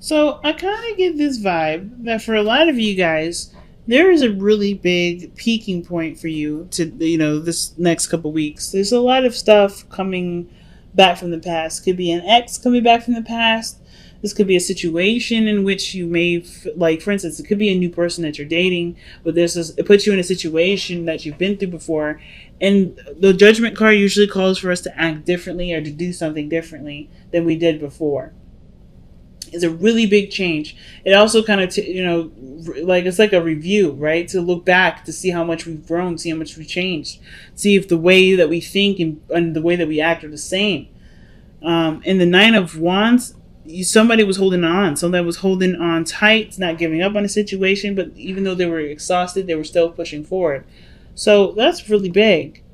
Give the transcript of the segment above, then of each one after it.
So I kind of get this vibe that for a lot of you guys, there is a really big peaking point for you to, this next couple weeks. There's a lot of stuff coming back from the past. Could be an ex coming back from the past. This could be a situation in which you may, like, for instance, it could be a new person that you're dating, but it puts you in a situation that you've been through before. And the judgment card usually calls for us to act differently or to do something differently than we did before. It's a really big change. It also kind of, it's like a review, right? To look back to see how much we've grown, see how much we've changed, see if the way that we think and the way that we act are the same. In the Nine of Wands, somebody was holding on. Somebody was holding on tight, not giving up on a situation, but even though they were exhausted, they were still pushing forward. So that's really big.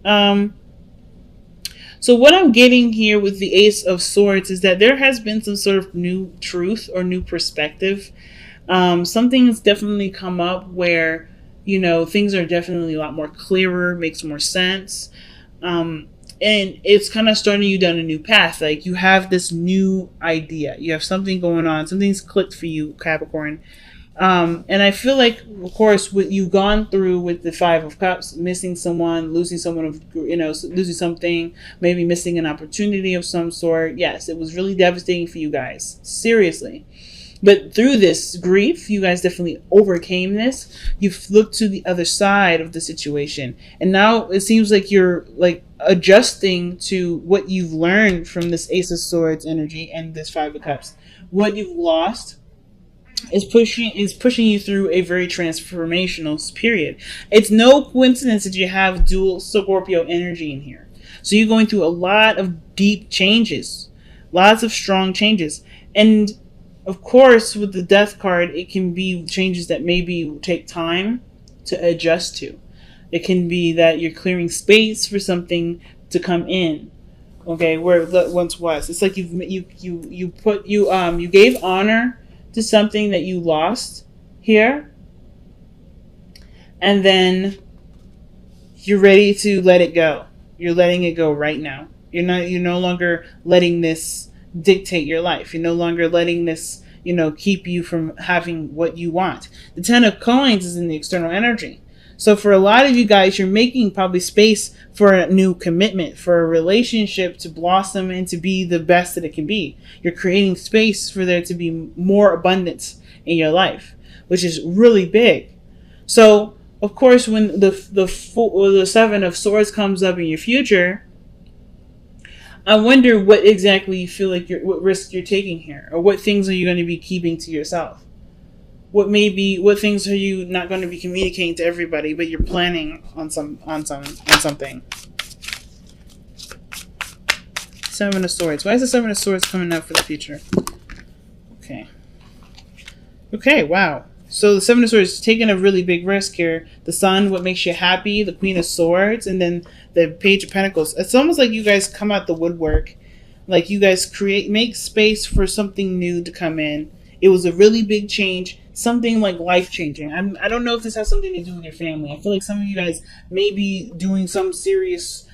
So what I'm getting here with the Ace of Swords is that there has been some sort of new truth or new perspective. Something has definitely come up where, things are definitely a lot more clearer, makes more sense. And it's kind of starting you down a new path. Like you have this new idea. You have something going on. Something's clicked for you, Capricorn. And I feel like, of course, what you've gone through with the Five of Cups, missing someone, losing someone, losing something, maybe missing an opportunity of some sort. Yes, it was really devastating for you guys. Seriously. But through this grief, you guys definitely overcame this. You've looked to the other side of the situation. And now it seems like you're adjusting to what you've learned from this Ace of Swords energy and this Five of Cups. What you've lost is pushing you through a very transformational period. It's no coincidence that you have dual Scorpio energy in here. So you're going through a lot of deep changes, lots of strong changes. And of course, with the Death card, it can be changes that maybe take time to adjust to. It can be that you're clearing space for something to come in. Okay, where it once was. It's like you gave honor to something that you lost here, and then you're ready to let it go. You're letting it go right now. You're no longer letting this dictate your life. You're no longer letting this, keep you from having what you want. The Ten of Coins is in the external energy. So for a lot of you guys, you're making probably space for a new commitment, for a relationship to blossom and to be the best that it can be. You're creating space for there to be more abundance in your life, which is really big. So, of course, when the Seven of Swords comes up in your future, I wonder what exactly you feel like what risk you're taking here, or what things are you going to be keeping to yourself. What things are you not going to be communicating to everybody, but you're planning on something. Seven of Swords. Why is the Seven of Swords coming up for the future? Okay, wow. So the Seven of Swords is taking a really big risk here. The Sun, what makes you happy, the Queen of Swords, and then the Page of Pentacles. It's almost like you guys come out the woodwork. Like you guys make space for something new to come in. It was a really big change. Something like life-changing. I don't know if this has something to do with your family. I feel like some of you guys may be doing some serious,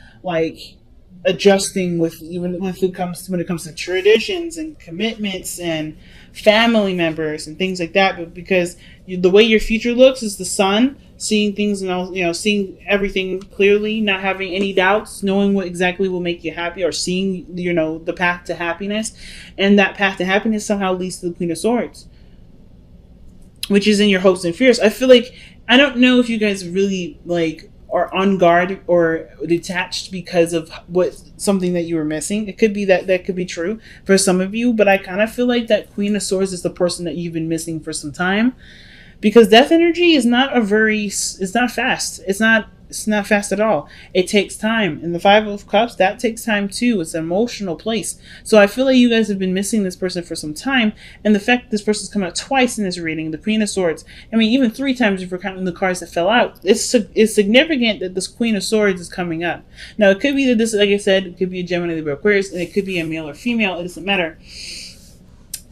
adjusting when it comes to traditions and commitments and family members and things like that. But because the way your future looks is the Sun, seeing things and seeing everything clearly, not having any doubts, knowing what exactly will make you happy, or seeing the path to happiness, and that path to happiness somehow leads to the Queen of Swords, which is in your hopes and fears. I feel like, I don't know if you guys really are on guard or detached because of something that you were missing. It could be that could be true for some of you, but I kind of feel like that Queen of Swords is the person that you've been missing for some time, because death energy is it's not fast. It's not fast at all. It takes time. And the Five of Cups, that takes time too. It's an emotional place. So I feel like you guys have been missing this person for some time. And the fact that this person's come out twice in this reading, the Queen of Swords, I mean, even 3 times if we're counting the cards that fell out, it's significant that this Queen of Swords is coming up. Now, it could be that this, like I said, it could be a Gemini, Libra, Aquarius, and it could be a male or female. It doesn't matter.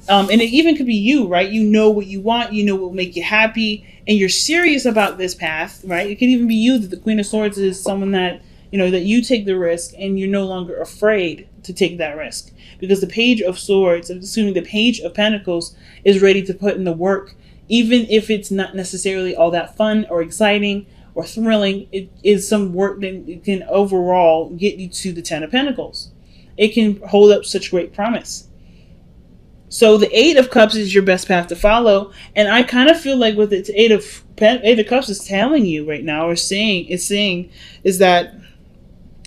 And it even could be you, right? You know what you want, you know what will make you happy, and you're serious about this path, right? It could even be you, that the Queen of Swords is someone that, that you take the risk and you're no longer afraid to take that risk, because the Page of Swords, assuming the Page of Pentacles, is ready to put in the work, even if it's not necessarily all that fun or exciting or thrilling. It is some work that can overall get you to the Ten of Pentacles. It can hold up such great promise. So the Eight of Cups is your best path to follow, and I kind of feel like what the Eight of Cups is telling you right now, or saying is that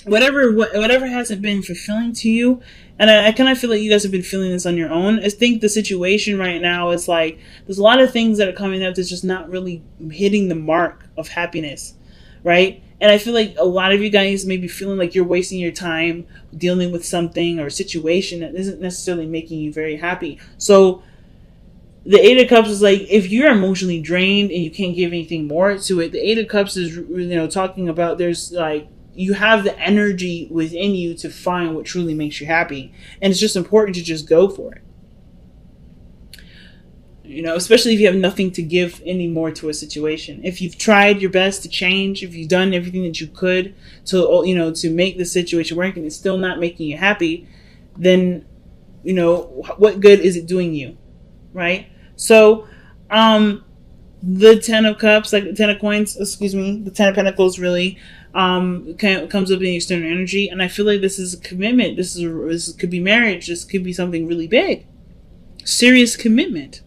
whatever hasn't been fulfilling to you, and I kind of feel like you guys have been feeling this on your own. I think the situation right now is like there's a lot of things that are coming up that's just not really hitting the mark of happiness, right? And I feel like a lot of you guys may be feeling like you're wasting your time dealing with something or a situation that isn't necessarily making you very happy. So the Eight of Cups is like, if you're emotionally drained and you can't give anything more to it, the Eight of Cups is, talking about there's like, you have the energy within you to find what truly makes you happy. And it's just important to just go for it. Especially if you have nothing to give anymore to a situation. If you've tried your best to change, if you've done everything that you could to make the situation work and it's still not making you happy, then, what good is it doing you? Right? So, the Ten of Cups, like the Ten of Coins, the Ten of Pentacles really comes up in the external energy. And I feel like this is a commitment. This could be marriage. This could be something really big. Serious commitment.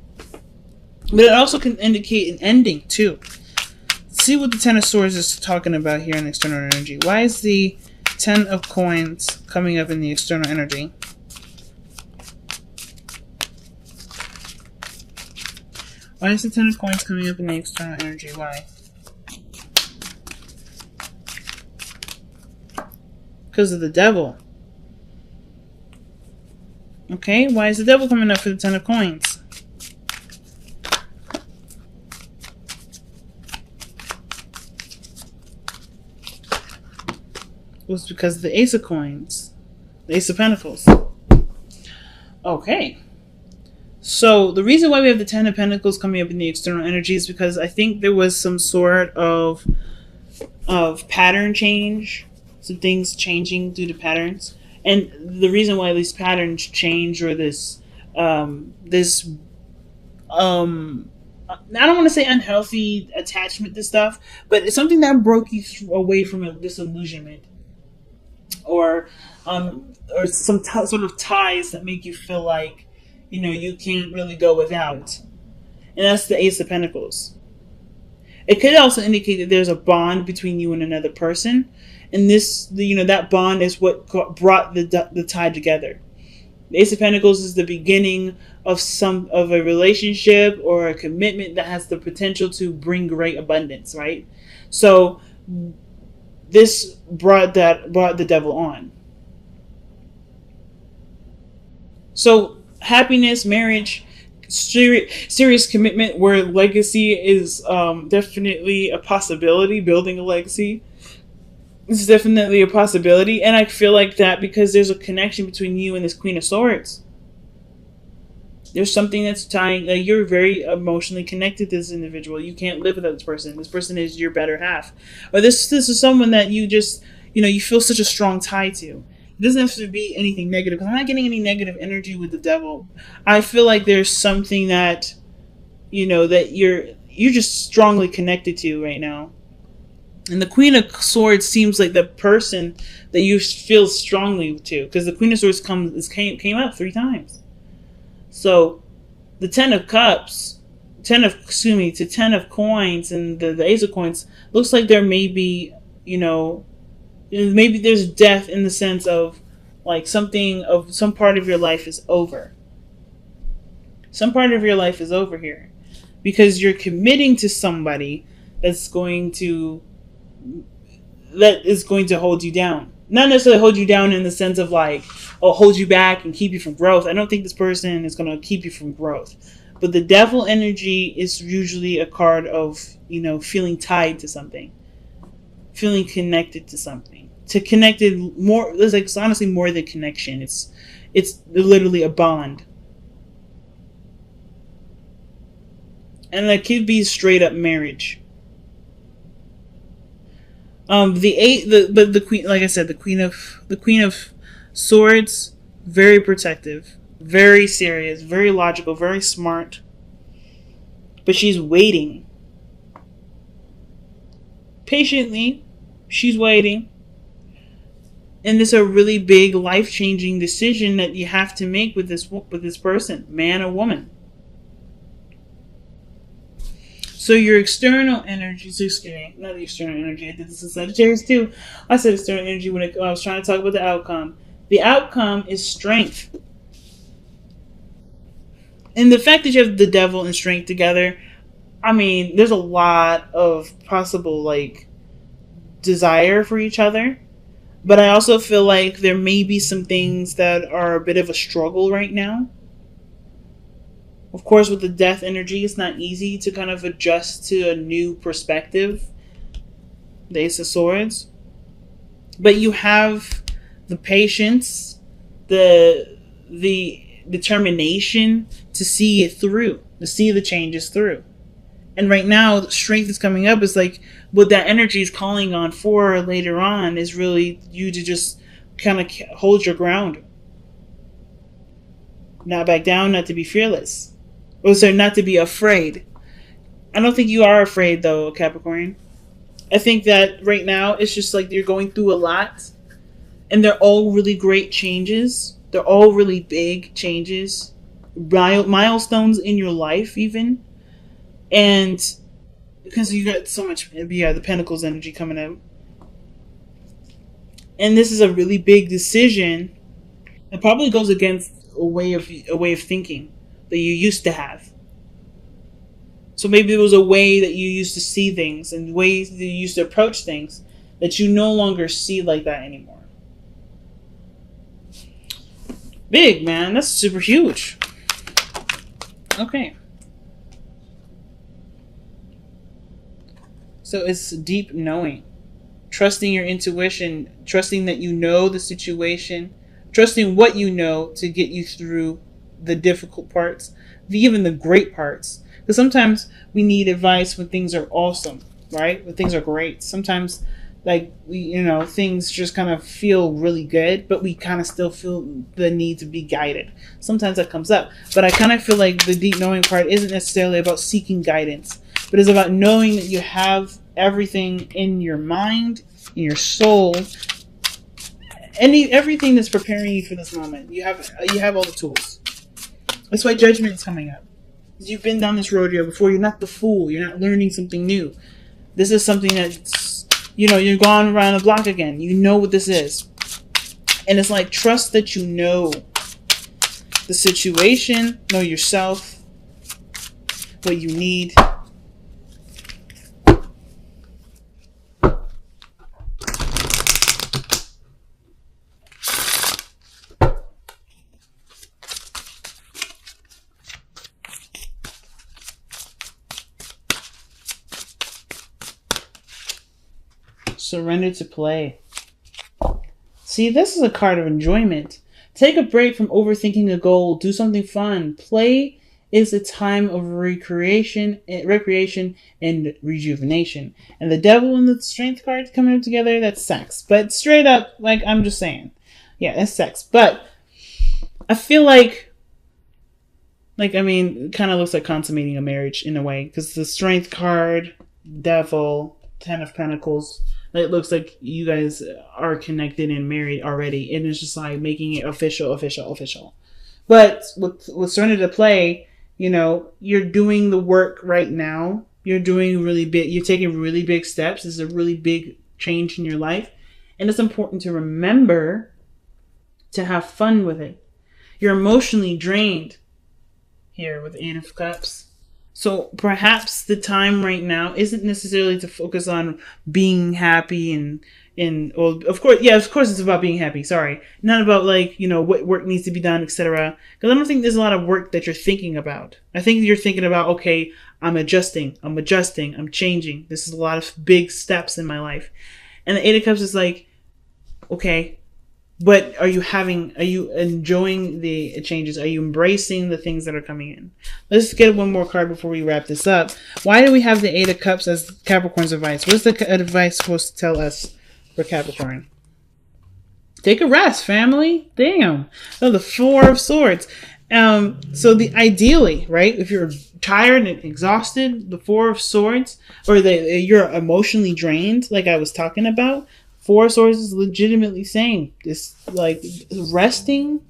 But it also can indicate an ending, too. Let's see what the Ten of Swords is talking about here in the external energy. Why is the Ten of Coins coming up in the external energy? Why is the Ten of Coins coming up in the external energy? Why? Because of the Devil. Okay, why is the Devil coming up for the Ten of Coins? Was because of the Ace of Coins. The Ace of Pentacles. Okay. So the reason why we have the Ten of Pentacles coming up in the external energy is because I think there was some sort of pattern change. Some things changing due to patterns. And the reason why these patterns change, or I don't want to say unhealthy attachment to stuff, but it's something that broke you away from a disillusionment. Or some sort of ties that make you feel like, you can't really go without. And that's the Ace of Pentacles. It could also indicate that there's a bond between you and another person. And that bond is what brought the tie together. The Ace of Pentacles is the beginning of a relationship or a commitment that has the potential to bring great abundance, right? So this brought the Devil on. So happiness, marriage, serious commitment where legacy is definitely a possibility. Building a legacy is definitely a possibility, and I feel like that because there's a connection between you and this Queen of Swords. There's something that's tying. You're very emotionally connected to this individual. You can't live without this person. This person is your better half. Or this is someone that you just, you feel such a strong tie to. It doesn't have to be anything negative. I'm not getting any negative energy with the Devil. I feel like there's something that, that you're just strongly connected to right now. And the Queen of Swords seems like the person that you feel strongly to, because the Queen of Swords came up 3 times. So the Ten of Cups, Ten of Coins, and the Ace of Coins looks like there may be, maybe there's death in the sense of like some part of your life is over. Some part of your life is over here because you're committing to somebody that is going to hold you down. Not necessarily hold you down in the sense of like, hold you back and keep you from growth. I don't think this person is going to keep you from growth. But the Devil energy is usually a card of, feeling tied to something. Feeling connected to something. Connected more, it's honestly more than connection. It's literally a bond. And that could be straight up marriage. The Queen, like I said, the Queen of Swords, very protective, very serious, very logical, very smart. But she's waiting. Patiently, she's waiting. And this is a really big life-changing decision that you have to make with this person, man or woman. So your external energy, not the external energy, I did this in Sagittarius too. I said external energy when I was trying to talk about the outcome. The outcome is strength. And the fact that you have the devil and strength together, I mean, there's a lot of possible, like, desire for each other. But I also feel like there may be some things that are a bit of a struggle right now. Of course, with the death energy, it's not easy to kind of adjust to a new perspective. The Ace of Swords. But you have the patience, the determination to see it through, to see the changes through. And right now, the strength is coming up. It's like what that energy is calling on for later on is really you to just kind of hold your ground. Not back down, not to be fearless. Oh, sorry, not to be afraid. I don't think you are afraid, though, Capricorn. I think that right now, it's just like you're going through a lot. And they're all really great changes. They're all really big changes. Milestones in your life, even. And because you got so much, the Pentacles energy coming out. And this is a really big decision. It probably goes against a way of thinking that you used to have. So maybe it was a way that you used to see things and ways that you used to approach things that you no longer see like that anymore. Big, man. That's super huge. Okay. So it's deep knowing. Trusting your intuition. Trusting that you know the situation. Trusting what you know to get you through the difficult parts. Even the great parts. Because sometimes we need advice when things are awesome. Right? When things are great. Sometimes like things just kind of feel really good, but we kind of still feel the need to be guided. Sometimes that comes up. But I kind of feel like the deep knowing part isn't necessarily about seeking guidance, but it's about knowing that you have everything in your mind, in your soul, everything that's preparing you for this moment. You have all the tools. That's why judgment is coming up. You've been down this rodeo before. You're not the fool. You're not learning something new. This is something that's, you're going around the block again. You know what this is. And it's like, trust that you know the situation, know yourself, what you need. Surrender to play. See, this is a card of enjoyment. Take a break from overthinking a goal. Do something fun. Play is a time of recreation and rejuvenation. And the devil and the strength cards coming up together, that's sex. But straight up, like, I'm just saying. Yeah, that's sex. But I feel like it kind of looks like consummating a marriage in a way. Because the strength card, devil, 10 of Pentacles, it looks like you guys are connected and married already. And it's just like making it official. But with Surrender to Play, you're doing the work right now. You're doing really big. You're taking really big steps. This is a really big change in your life. And it's important to remember to have fun with it. You're emotionally drained here with 8 of Cups. So perhaps the time right now isn't necessarily to focus on being happy of course it's about being happy. Sorry. Not about what work needs to be done, etc. Because I don't think there's a lot of work that you're thinking about. I think you're thinking about, okay, I'm adjusting, I'm changing. This is a lot of big steps in my life. And the 8 of Cups is like, okay, but are you enjoying the changes? Are you embracing the things that are coming in? Let's get one more card before we wrap this up. Why do we have the 8 of Cups as Capricorn's advice? What's the advice supposed to tell us for Capricorn? Take a rest, family. Damn. So the Four of Swords. So the ideally, right? If you're tired and exhausted, the Four of Swords, or you're emotionally drained, like I was talking about, Four of Swords is legitimately saying this, like, resting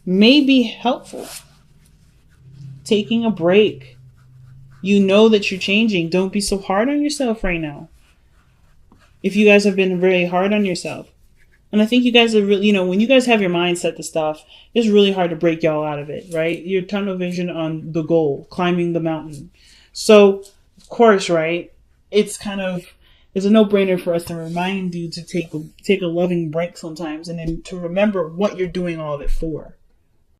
may be helpful. Taking a break. You know that you're changing. Don't be so hard on yourself right now. If you guys have been very hard on yourself. And I think you guys are really, when you guys have your mind set to stuff, it's really hard to break y'all out of it, right? You're tunnel vision on the goal, climbing the mountain. So, of course, right, it's a no-brainer for us to remind you to take a loving break sometimes, and then to remember what you're doing all of it for.